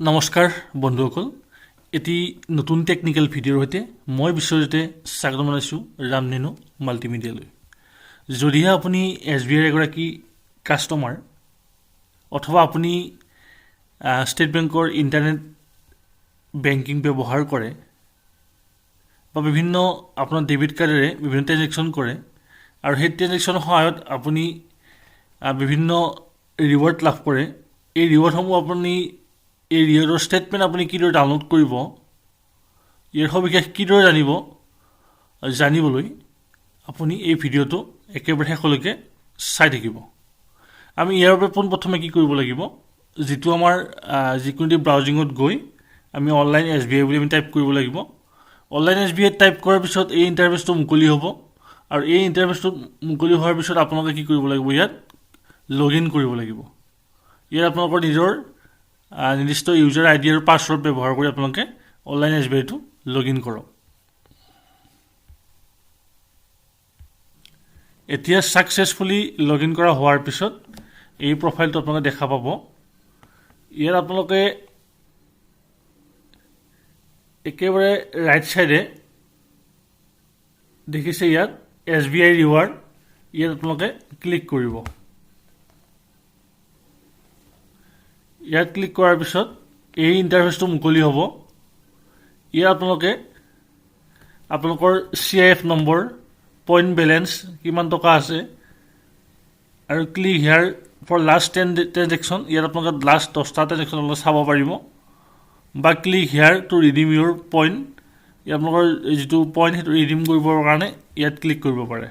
নমস্কাৰ বন্ধুসকল এটি নতুন টেকনিক্যাল ভিডিঅ'ৰ সৈতে মই বিশ্বজিতে স্বাগত জনাইছোঁ ৰামনেনো মাল্টিমিডিয়ালৈ যদিহে আপুনি এছবিআইৰ এগৰাকী কাষ্টমাৰ অথবা আপুনি ষ্টেট বেংকৰ ইণ্টাৰনেট বেংকিং ব্যৱহাৰ কৰে বা বিভিন্ন আপোনাৰ ডেবিট কাৰ্ডেৰে বিভিন্ন ট্ৰেনজেকশ্যন কৰে আৰু সেই ট্ৰেনজেকশ্যনৰ সহায়ত আপুনি বিভিন্ন ৰিৱাৰ্ড লাভ কৰে এই ৰিৱাৰ্ডসমূহ আপুনি এই ৰিৱাৰ্ডৰ ষ্টেটমেণ্ট আপুনি কিদৰে ডাউনলোড কৰিব ইয়াৰ সবিশেষ কিদৰে জানিবলৈ আপুনি এই ভিডিঅ'টো একেবাৰে শেষলৈকে চাই থাকিব আমি ইয়াৰ বাবে পোনপ্ৰথমে কি কৰিব লাগিব যেটো আমাৰ যিকোনো ব্ৰাউজিঙত গৈ আমি অনলাইন এছবিআই বুলি আমি টাইপ কৰিব লাগিব অনলাইন এছবিআই টাইপ কৰাৰ পিছত এই ইণ্টাৰফেচটো মুকলি হ'ব আৰু এই ইণ্টাৰফেচটো মুকলি হোৱাৰ পিছত আপোনালোকে কি কৰিব লাগিব ইয়াত লগইন কৰিব লাগিব ইয়াত আপোনালোকৰ নিজৰ নিৰ্দিষ্ট ইউজাৰ আইডি আৰু পাছৱৰ্ড ব্যৱহাৰ কৰি আপোনালোকে অনলাইন এছবিআইটো লগইন কৰক এতিয়া সাকসেসফুলি লগইন কৰা হোৱাৰ পিছত এই প্ৰফাইলটো আপোনালোকে দেখা পাব ইয়াত আপোনালোকে একেবাৰে ৰাইট সাইডে দেখিছে ইয়াত এছবিআই ৰিৱাৰ্ড ইয়াত আপোনালোকে ক্লিক কৰিব ইয়াত ক্লিক কৰাৰ পিছত এই ইণ্টাৰফেচটো মুকলি হ'ব ইয়াত আপোনালোকৰ CIF নম্বৰ পইণ্ট বেলেন্স কিমান টকা আছে আৰু click here for last 10 transaction ইয়াত আপোনালোকে লাষ্ট 10টা ট্ৰানজেকশ্যন আপোনালোকে চাব পাৰিব বা click here to redeem your point ইয়াত আপোনালোকৰ যিটো পইণ্ট সেইটো ৰিডিম কৰিবৰ কাৰণে ইয়াত ক্লিক কৰিব পাৰে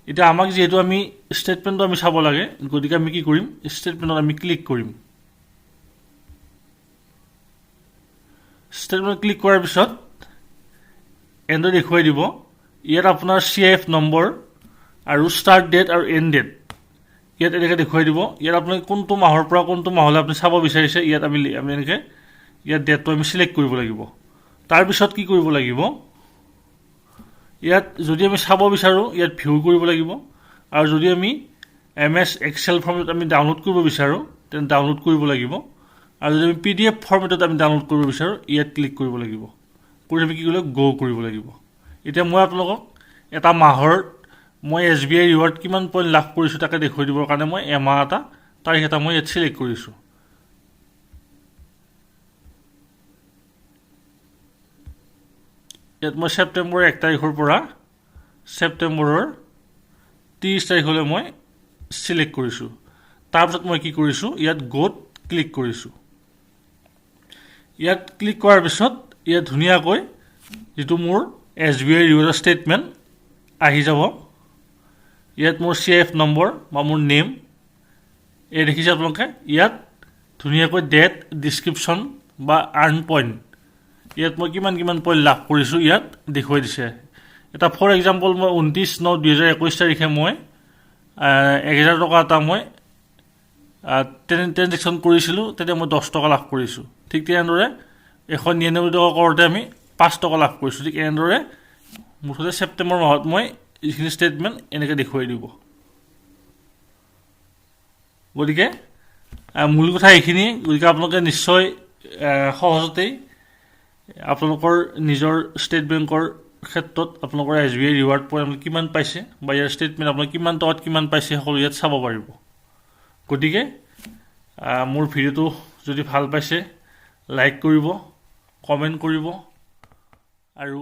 এতিয়া আমাক যিহেতু আমি ষ্টেটমেণ্টটো আমি চাব লাগে গতিকে আমি কি কৰিম ষ্টেটমেণ্টত আমি ক্লিক কৰিম ষ্টেটমেণ্ট ক্লিক কৰাৰ পিছত এন্ডৰ দেখুৱাই দিব ইয়াত আপোনাৰ CIF নম্বৰ আৰু ষ্টাৰ্ট ডেট আৰু এণ্ড ডেট ইয়াত এনেকৈ দেখুৱাই দিব ইয়াত আপুনি কোনটো মাহৰ পৰা কোনটো মাহলৈ আপুনি চাব বিচাৰিছে ইয়াত আমি এনেকৈ ইয়াত ডেটটো আমি সিলেক্ট কৰিব লাগিব তাৰ পিছত কি কৰিব লাগিব ইয়াত যদি আমি চাব বিচাৰো ইয়াত ভিউ কৰিব লাগিব আৰু যদি আমি MS Excel ফৰ্মেটত আমি ডাউনলোড কৰিব বিচাৰো তেন ডাউনলোড কৰিব লাগিব আৰু যদি আমি PDF ফৰ্মেটত আমি ডাউনলোড কৰিব বিচাৰো ইয়াত ক্লিক কৰিব লাগিব কৰি আমি কি কৰিব গো কৰিব লাগিব এতিয়া মই আপোনালোকক এটা মাহৰ মই SBI ৰিৱাৰ্ড কিমান পইণ্ট লাভ কৰিছো তাকে দেখুৱাই দিবৰ কাৰণে মই এমাহ এটা তাৰিখ এটা মই ইয়াত সিলেক্ট কৰিছো ইয়াত মই সেপ্টেম্বৰ 1 তাৰিখৰ পৰা সেপ্টেম্বৰৰ 30 তাৰিখলৈ মই সিলেক্ট কৰিছো তাৰপিছত মই কি কৰিছো ইয়াত গোত ক্লিক কৰিছো ইয়াত ক্লিক কৰাৰ পিছত ইয়াত ধুনিয়াকৈ যেটো মোৰ SBI ৰিৱাৰ্ড ষ্টেটমেণ্ট আহি যাব ইয়াত মোৰ CIF নম্বৰ বা মোৰ নেম এই দেখিছে আপোনালোকে ইয়াত ধুনিয়াকৈ ডেট ডেসক্ৰিপচন বা আৰ্ন পইণ্ট ইয়াত মই কিমান পইণ্ট লাভ কৰিছো ইয়াত দেখুৱাই দিছে এটা ফৰ এক্সাম্পল মই 29/9/2021 তাৰিখে মই 1000 টকা এটা মই ট্ৰানজেকশ্যন কৰিছিলো তেতিয়া মই 10 টকা লাভ কৰিছো ঠিক তেনেদৰে 199 টকা কৰোঁতে আমি 5 টকা লাভ কৰিছো ঠিক এনেদৰে মুঠতে সেপ্টেম্বৰ মাহত মই এইখিনি ষ্টেটমেণ্ট এনেকৈ দেখুৱাই দিব গতিকে মূল কথা এইখিনি গতিকে আপোনালোকে নিশ্চয় সহজতেই আপোনালোকৰ নিজৰ ষ্টেট বেংকৰ ক্ষেত্ৰত আপোনালোকৰ SBI ৰিৱাৰ্ড পইণ্ট কিমান পাইছে বা ইয়াৰ ষ্টেটমেণ্ট আপোনালোকে কিমান টকাত কিমান পাইছে সকলো ইয়াত চাব পাৰিব গতিকে মোৰ ভিডিঅ'টো যদি ভাল পাইছে লাইক কৰিব কমেন্ট কৰিব আৰু